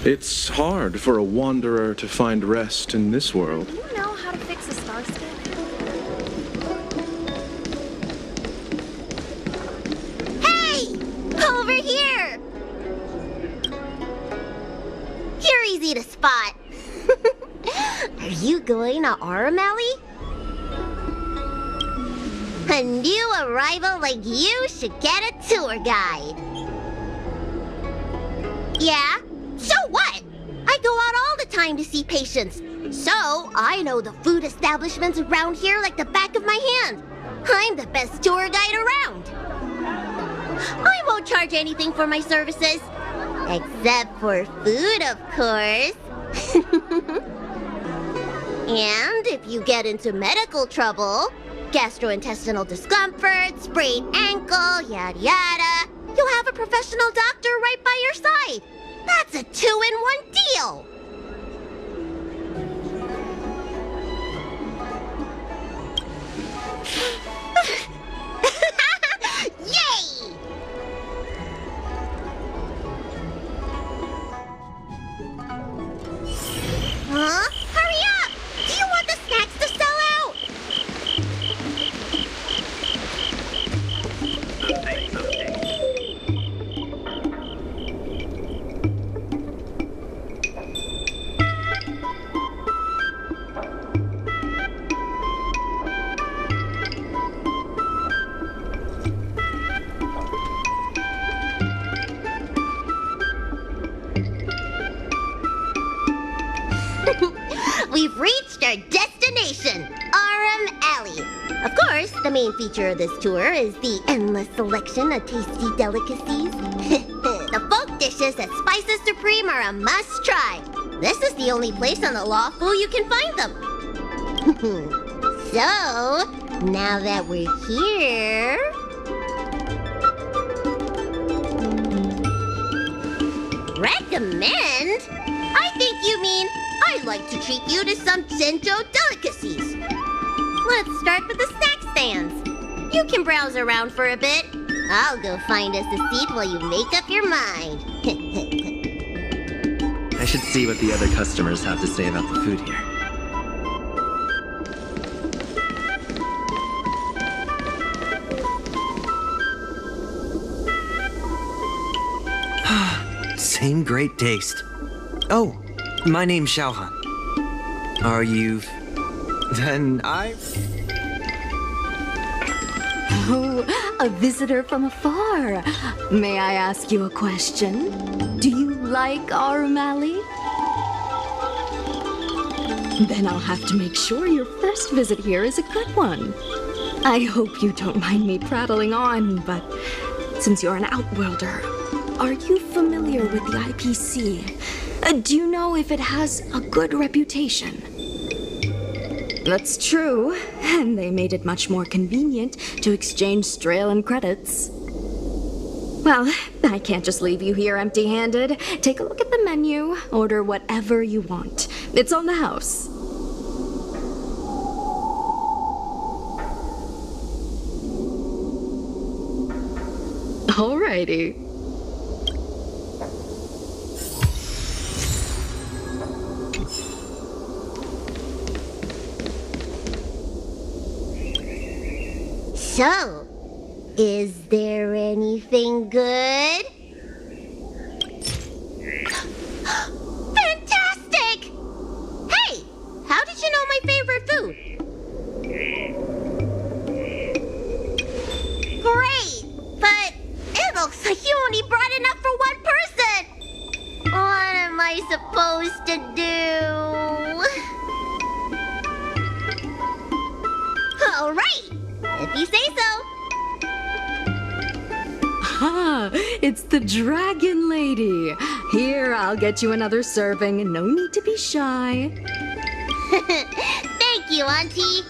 It's hard for a wanderer to find rest in this world. Do you know how to fix a star skin? Hey! Over here! You're easy to spot. Are you going to Aurum? A new arrival like you should get a tour guide. Yeah? So what? I go out all the time to see patients. So I know the food establishments around here like the back of my hand. I'm the best tour guide around. I won't charge anything for my services. Except for food, of course. And if you get into medical trouble, gastrointestinal discomfort, sprained ankle, yada yada, you'll have a professional doctor right by your side. That's a 2-in-1 deal. Yay! Huh? Hurry up! Do you want the snacks to sell out? We've reached our destination, Aurum Alley. Of course, the main feature of this tour is the endless selection of tasty delicacies. The folk dishes at Spices Supreme are a must-try. This is the only place on the Lawful you can find them. So, now that we're here... Recommend? I think you mean I'd like to treat you to some Senjo delicacies. Let's start with the snack stands. You can browse around for a bit. I'll go find us a seat while you make up your mind. I should see what the other customers have to say about the food here. Same great taste. Oh, my name's Xiaohan. Are you... Then I... Oh, a visitor from afar. May I ask you a question? Do you like Aurum? Then I'll have to make sure your first visit here is a good one. I hope you don't mind me prattling on, but since you're an outworlder, are you familiar with the IPC? Do you know if it has a good reputation? That's true, and they made it much more convenient to exchange Strelin credits. Well, I can't just leave you here empty-handed. Take a look at the menu, order whatever you want. It's on the house. Alrighty. So, is there anything good? Fantastic! Hey, how did you know my favorite food? Great, but it looks like you only brought enough for one person. What am I supposed to do? All right. If you say so. Ah, it's the Dragon Lady. Here, I'll get you another serving. No need to be shy. Thank you, Auntie.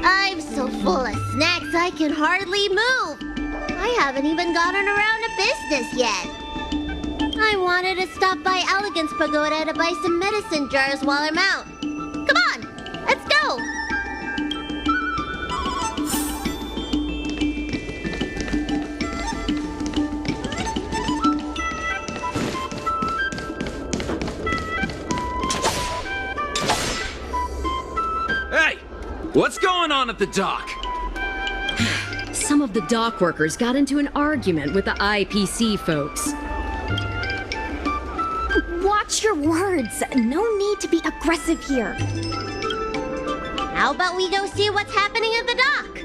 I'm so full of snacks I can hardly move. I haven't even gotten around to business yet. I wanted to stop by Elegance Pagoda to buy some medicine jars while I'm out. Come on, let's go! Hey! What's going on at the dock? Some of the dock workers got into an argument with the IPC folks. Watch your words. No need to be aggressive here. How about we go see what's happening at the dock?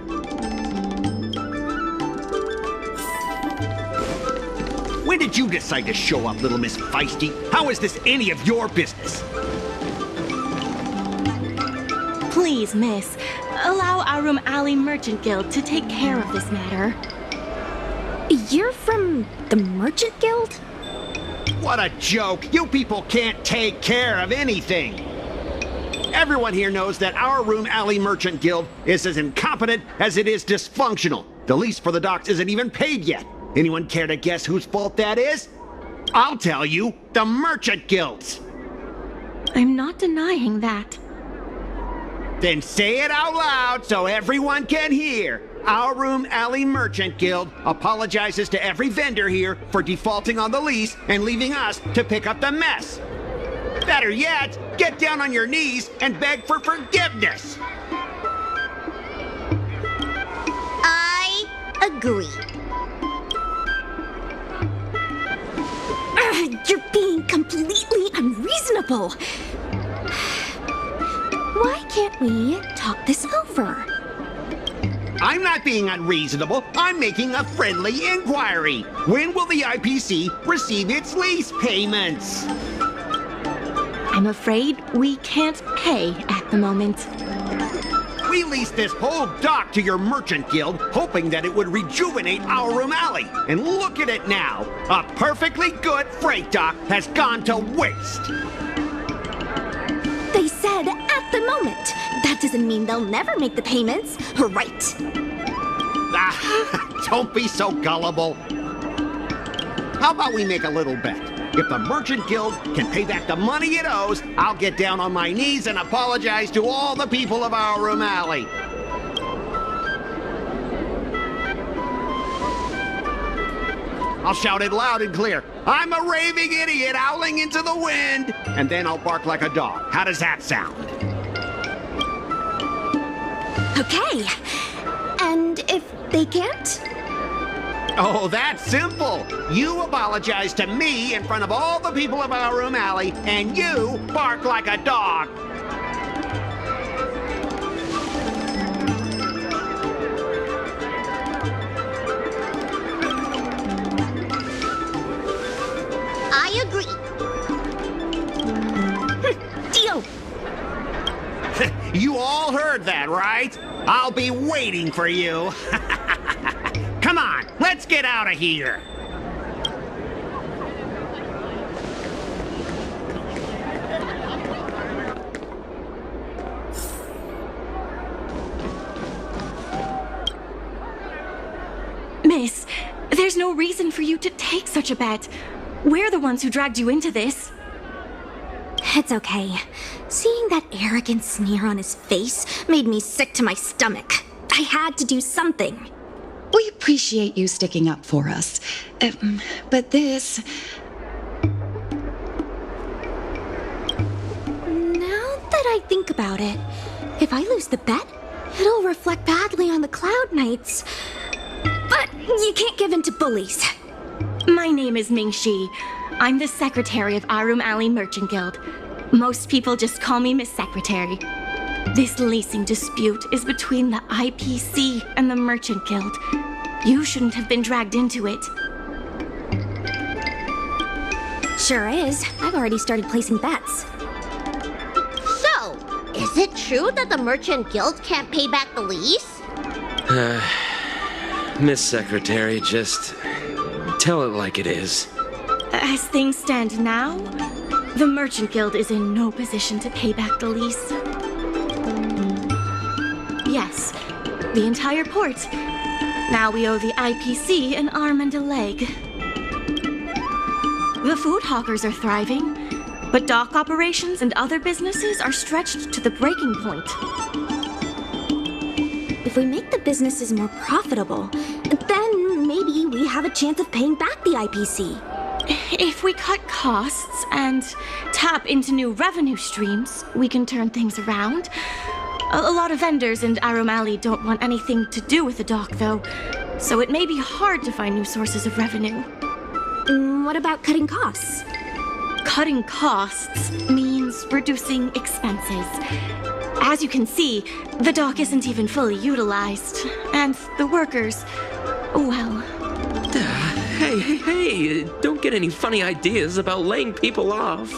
When did you decide to show up, little Miss Feisty? How is this any of your business? Please, miss, allow Aurum Alley Merchant Guild to take care of this matter. You're from the Merchant Guild? What a joke! You people can't take care of anything! Everyone here knows that our Aurum Alley Merchant Guild is as incompetent as it is dysfunctional. The lease for the docks isn't even paid yet. Anyone care to guess whose fault that is? I'll tell you, the Merchant Guild's! I'm not denying that. Then say it out loud so everyone can hear. Aurum Alley Merchant Guild apologizes to every vendor here for defaulting on the lease and leaving us to pick up the mess. Better yet, get down on your knees and beg for forgiveness. I agree. You're being completely unreasonable. Why can't we talk this over? I'm not being unreasonable. I'm making a friendly inquiry. When will the IPC receive its lease payments? I'm afraid we can't pay at the moment. We leased this whole dock to your merchant guild, hoping that it would rejuvenate Aurum Alley. And look at it now. A perfectly good freight dock has gone to waste. They said at the moment. That doesn't mean they'll never make the payments, right? Don't be so gullible. How about we make a little bet? If the Merchant Guild can pay back the money it owes, I'll get down on my knees and apologize to all the people of Aurum Alley. I'll shout it loud and clear. I'm a raving idiot howling into the wind. And then I'll bark like a dog. How does that sound? Okay. And if they can't? Oh, that's simple. You apologize to me in front of all the people of Aurum Alley, and you bark like a dog. I agree. Deal. You all heard that, right? I'll be waiting for you. Come on, let's get out of here. Miss, there's no reason for you to take such a bet. We're the ones who dragged you into this. It's okay. Seeing that arrogant sneer on his face made me sick to my stomach. I had to do something. We appreciate you sticking up for us. But this... Now that I think about it, if I lose the bet, it'll reflect badly on the Cloud Knights. But you can't give in to bullies. My name is Ming Shi. I'm the secretary of Aurum Alley Merchant Guild. Most people just call me Miss Secretary. This leasing dispute is between the IPC and the Merchant Guild. You shouldn't have been dragged into it. Sure is. I've already started placing bets. So, is it true that the Merchant Guild can't pay back the lease? Miss Secretary, just tell it like it is. As things stand now, the Merchant Guild is in no position to pay back the lease. Yes, the entire port. Now we owe the IPC an arm and a leg. The food hawkers are thriving, but dock operations and other businesses are stretched to the breaking point. If we make the businesses more profitable, then maybe we have a chance of paying back the IPC. If we cut costs and tap into new revenue streams, we can turn things around. A lot of vendors in Aurum Alley don't want anything to do with the dock, though, so it may be hard to find new sources of revenue. What about cutting costs? Cutting costs means reducing expenses. As you can see, the dock isn't even fully utilized, and the workers, well... Hey, don't get any funny ideas about laying people off.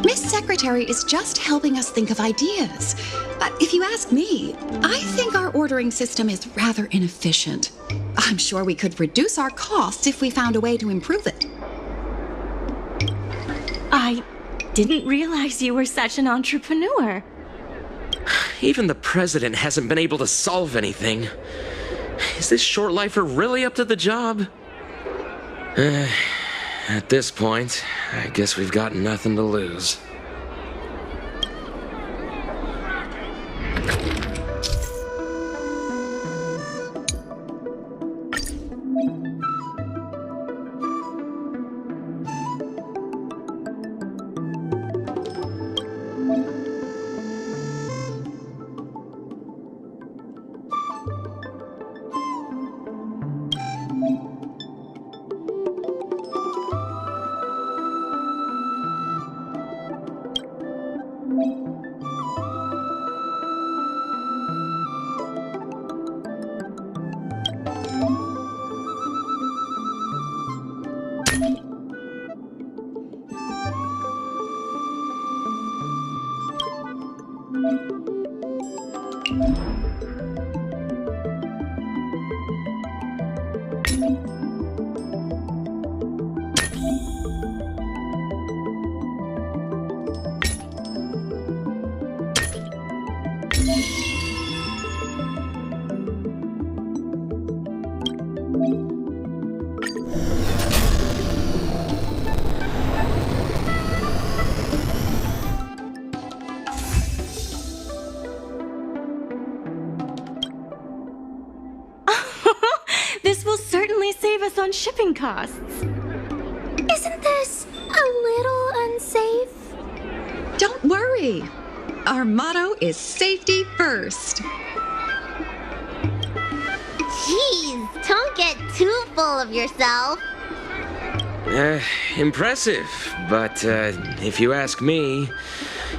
Miss Secretary is just helping us think of ideas. But if you ask me, I think our ordering system is rather inefficient. I'm sure we could reduce our costs if we found a way to improve it. I didn't realize you were such an entrepreneur. Even the president hasn't been able to solve anything. Is this short lifer really up to the job? At this point, I guess we've got nothing to lose. This will certainly save us on shipping costs. Isn't this a little unsafe? Don't worry. Our motto is safety first. Jeez, don't get too full of yourself. Impressive, but if you ask me,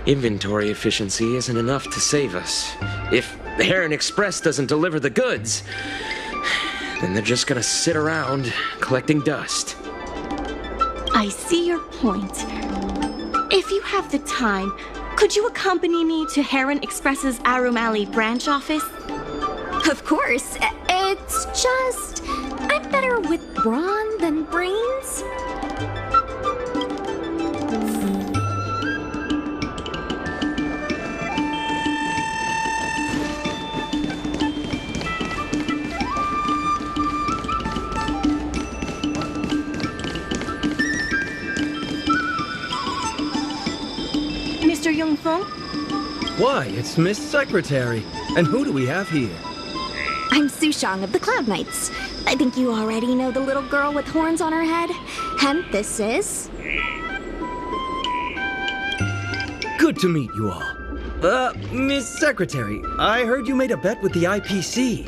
inventory efficiency isn't enough to save us. If Heron Express doesn't deliver the goods, then they're just gonna sit around collecting dust. I see your point. If you have the time, could you accompany me to Heron Express's Aurum Alley branch office? Of course. It's just... I'm better with brawn than brains. Mr. Yongfeng? Why, it's Miss Secretary. And who do we have here? I'm Sushang of the Cloud Knights. I think you already know the little girl with horns on her head. And this is... Good to meet you all. Miss Secretary, I heard you made a bet with the IPC.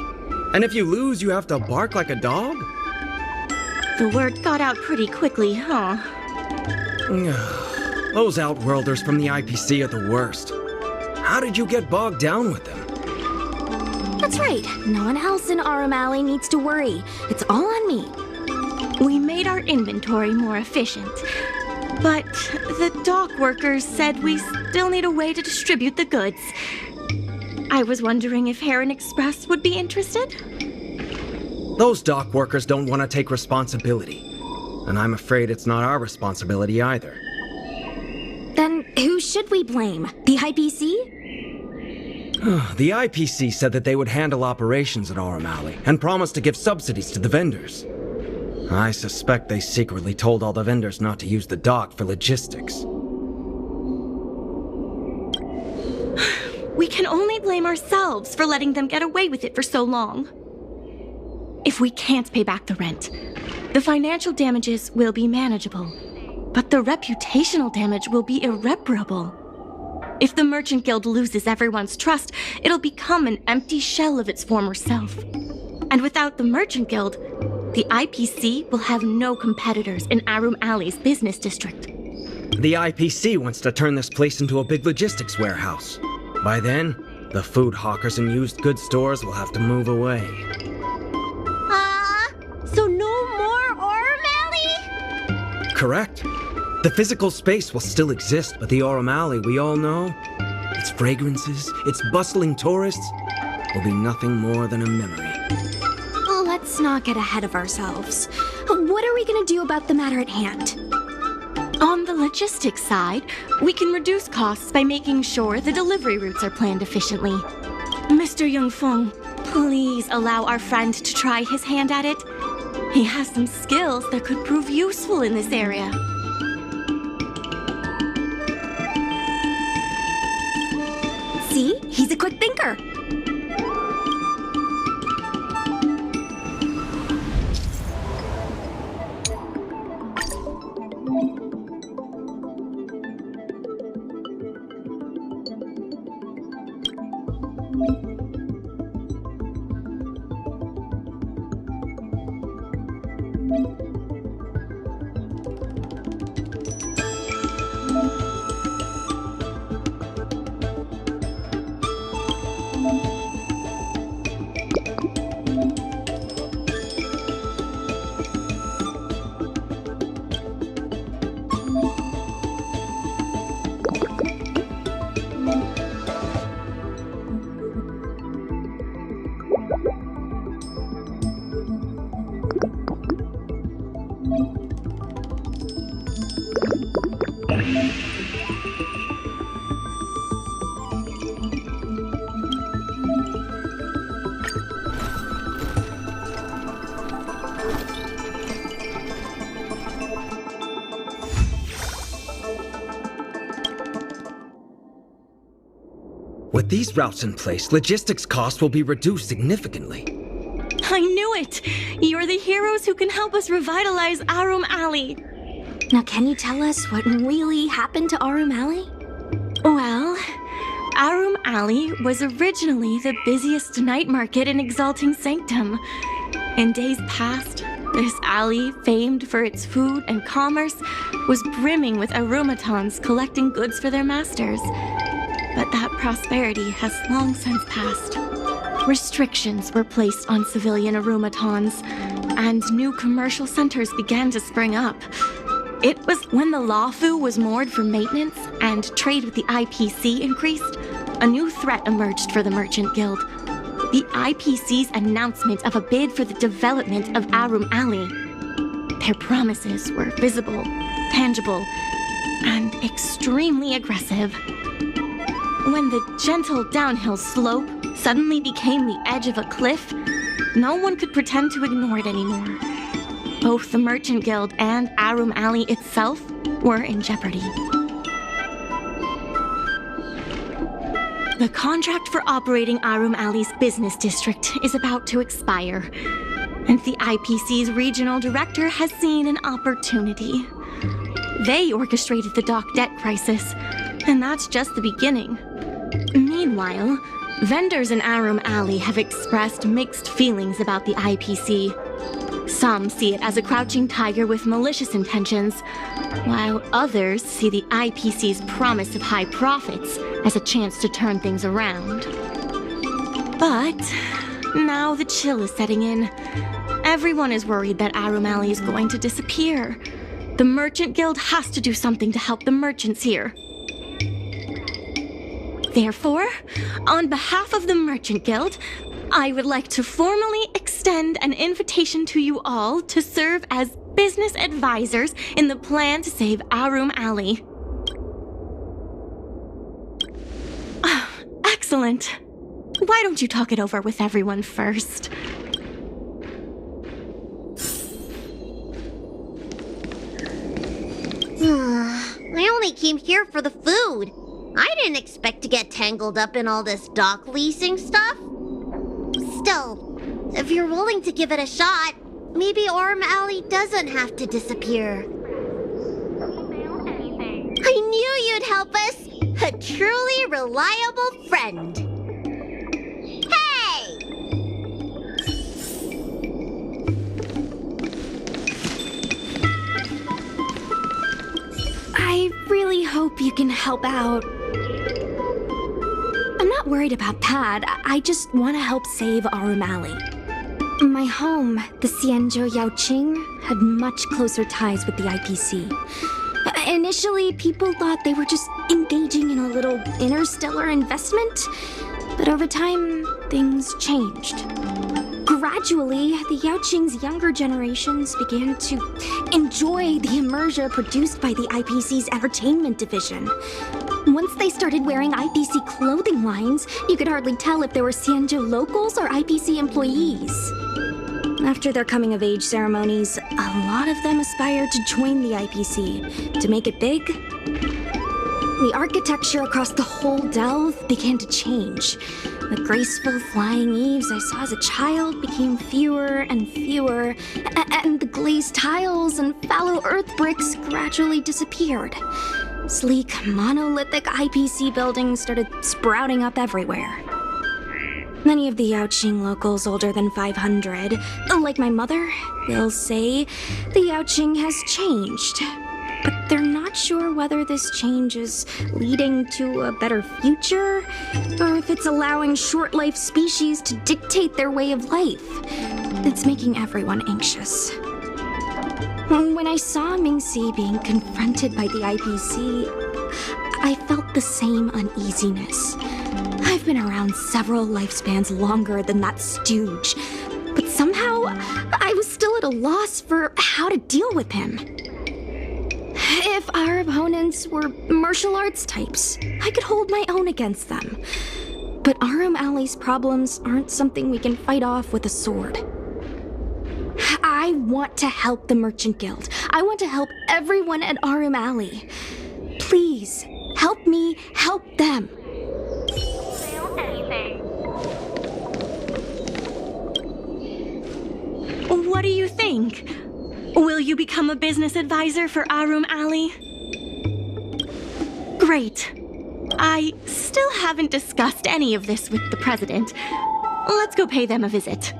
And if you lose, you have to bark like a dog? The word got out pretty quickly, huh? Those Outworlders from the IPC are the worst. How did you get bogged down with them? That's right. No one else in Aurum Alley needs to worry. It's all on me. We made our inventory more efficient. But the dock workers said we still need a way to distribute the goods. I was wondering if Heron Express would be interested? Those dock workers don't want to take responsibility. And I'm afraid it's not our responsibility either. Then who should we blame? The IPC? The IPC said that they would handle operations at Aurum Alley and promised to give subsidies to the vendors. I suspect they secretly told all the vendors not to use the dock for logistics. We can only blame ourselves for letting them get away with it for so long. If we can't pay back the rent, the financial damages will be manageable, but the reputational damage will be irreparable. If the Merchant Guild loses everyone's trust, it'll become an empty shell of its former self. And without the Merchant Guild, the IPC will have no competitors in Aurum Alley's business district. The IPC wants to turn this place into a big logistics warehouse. By then, the food hawkers and used goods stores will have to move away. So no more Aurum Alley? Correct. The physical space will still exist, but the Aurum Alley we all know, its fragrances, its bustling tourists, will be nothing more than a memory. Let's not get ahead of ourselves. What are we gonna do about the matter at hand? On the logistics side, we can reduce costs by making sure the delivery routes are planned efficiently. Mr. Yongfeng, please allow our friend to try his hand at it. He has some skills that could prove useful in this area. See? He's a quick thinker. With these routes in place, logistics costs will be reduced significantly. I knew it! You're the heroes who can help us revitalize Aurum Alley. Now, can you tell us what really happened to Aurum Alley? Well, Aurum Alley was originally the busiest night market in Exalting Sanctum. In days past, this alley, famed for its food and commerce, was brimming with aromatons collecting goods for their masters. But that prosperity has long since passed. Restrictions were placed on civilian aromatons, and new commercial centers began to spring up. It was when the Lawfu was moored for maintenance and trade with the IPC increased, a new threat emerged for the Merchant Guild. The IPC's announcement of a bid for the development of Aurum Alley. Their promises were visible, tangible, and extremely aggressive. When the gentle downhill slope suddenly became the edge of a cliff, no one could pretend to ignore it anymore. Both the Merchant Guild and Aurum Alley itself were in jeopardy. The contract for operating Aurum Alley's business district is about to expire, and the IPC's regional director has seen an opportunity. They orchestrated the dock debt crisis, and that's just the beginning. Meanwhile, vendors in Aurum Alley have expressed mixed feelings about the IPC. Some see it as a crouching tiger with malicious intentions, while others see the IPC's promise of high profits as a chance to turn things around. But now the chill is setting in. Everyone is worried that Aurum Alley is going to disappear. The Merchant Guild has to do something to help the merchants here. Therefore, on behalf of the Merchant Guild, I would like to formally extend an invitation to you all to serve as business advisors in the plan to save Aurum Alley. Excellent. Why don't you talk it over with everyone first? only came here for the food. I didn't expect to get tangled up in all this dock leasing stuff. Still, if you're willing to give it a shot, maybe Aurum Alley doesn't have to disappear. I knew you'd help us! A truly reliable friend. Hey! I really hope you can help out. I'm not worried about that. I just want to help save Aurum Alley. My home, the Xianzhou Yaoqing, had much closer ties with the IPC. Initially, people thought they were just engaging in a little interstellar investment, but over time, things changed. Gradually, the Yaoqing's younger generations began to enjoy the immersion produced by the IPC's entertainment division. Once they started wearing IPC clothing lines, you could hardly tell if they were Xianzhou locals or IPC employees. After their coming-of-age ceremonies, a lot of them aspired to join the IPC. To make it big, the architecture across the whole delve began to change. The graceful flying eaves I saw as a child became fewer and fewer, and the glazed tiles and fallow earth bricks gradually disappeared. Sleek, monolithic IPC buildings started sprouting up everywhere. Many of the Yaoqing locals older than 500, like my mother, will say the Yaoqing has changed. But they're not sure whether this change is leading to a better future, or if it's allowing short-life species to dictate their way of life. It's making everyone anxious. When I saw Mingxi being confronted by the IPC, I felt the same uneasiness. I've been around several lifespans longer than that stooge, but somehow I was still at a loss for how to deal with him. If our opponents were martial arts types, I could hold my own against them. But Aurum Alley's problems aren't something we can fight off with a sword. I want to help the Merchant Guild. I want to help everyone at Aurum Alley. Please, help me help them. What do you think? Will you become a business advisor for Aurum Alley? Great. I still haven't discussed any of this with the president. Let's go pay them a visit.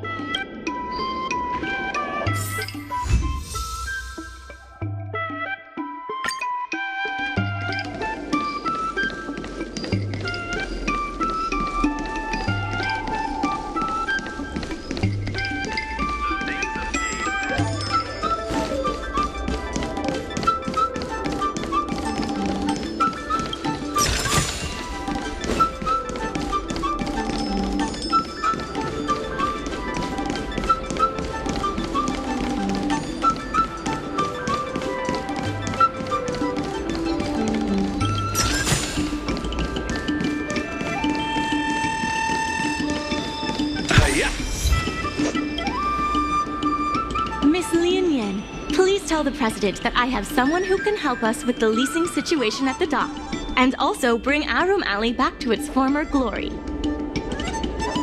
Tell the president that I have someone who can help us with the leasing situation at the dock, and also bring Aurum Alley back to its former glory.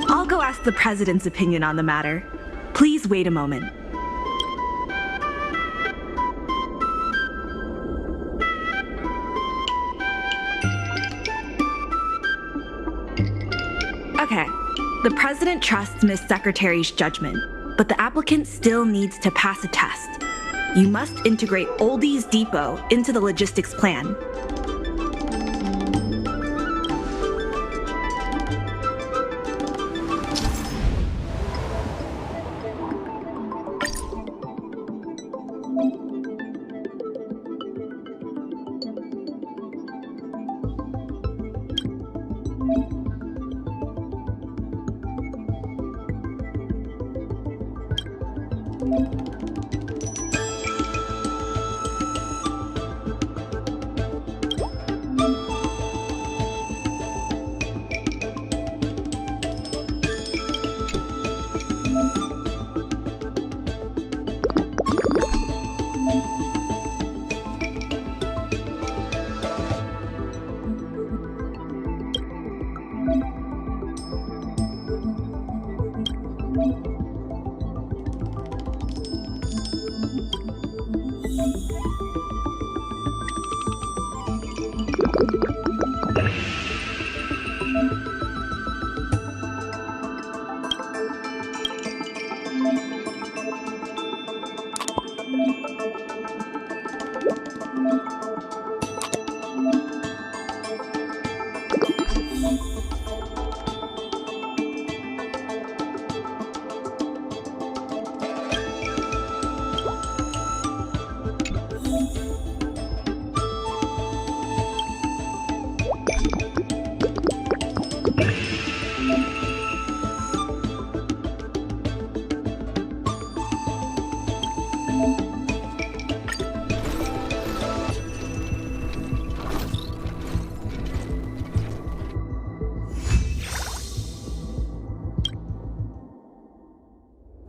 I'll go ask the president's opinion on the matter. Please wait a moment. Okay, the president trusts Miss Secretary's judgment, but the applicant still needs to pass a test. You must integrate Oldie's Depot into the logistics plan.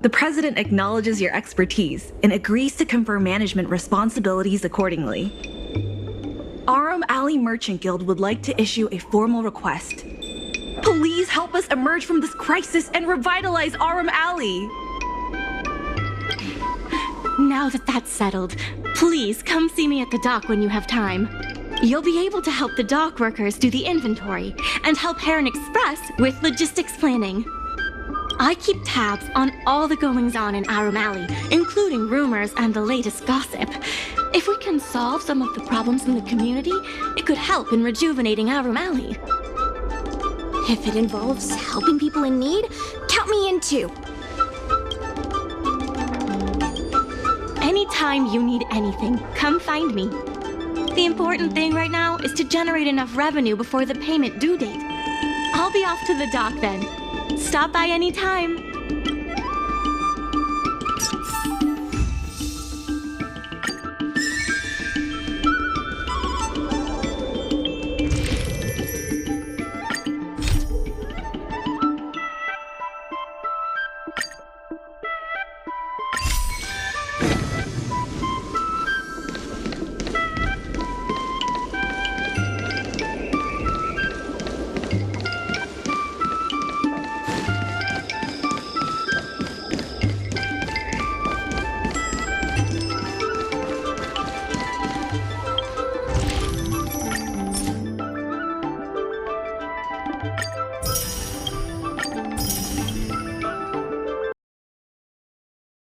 The President acknowledges your expertise and agrees to confer management responsibilities accordingly. Aurum Alley Merchant Guild would like to issue a formal request. Please help us emerge from this crisis and revitalize Aurum Alley! Now that that's settled, please come see me at the dock when you have time. You'll be able to help the dock workers do the inventory and help Heron Express with logistics planning. I keep tabs on all the goings-on in Aurum Alley, including rumors and the latest gossip. If we can solve some of the problems in the community, it could help in rejuvenating Aurum Alley. If it involves helping people in need, count me in too. Anytime you need anything, come find me. The important thing right now is to generate enough revenue before the payment due date. I'll be off to the dock then. Stop by anytime.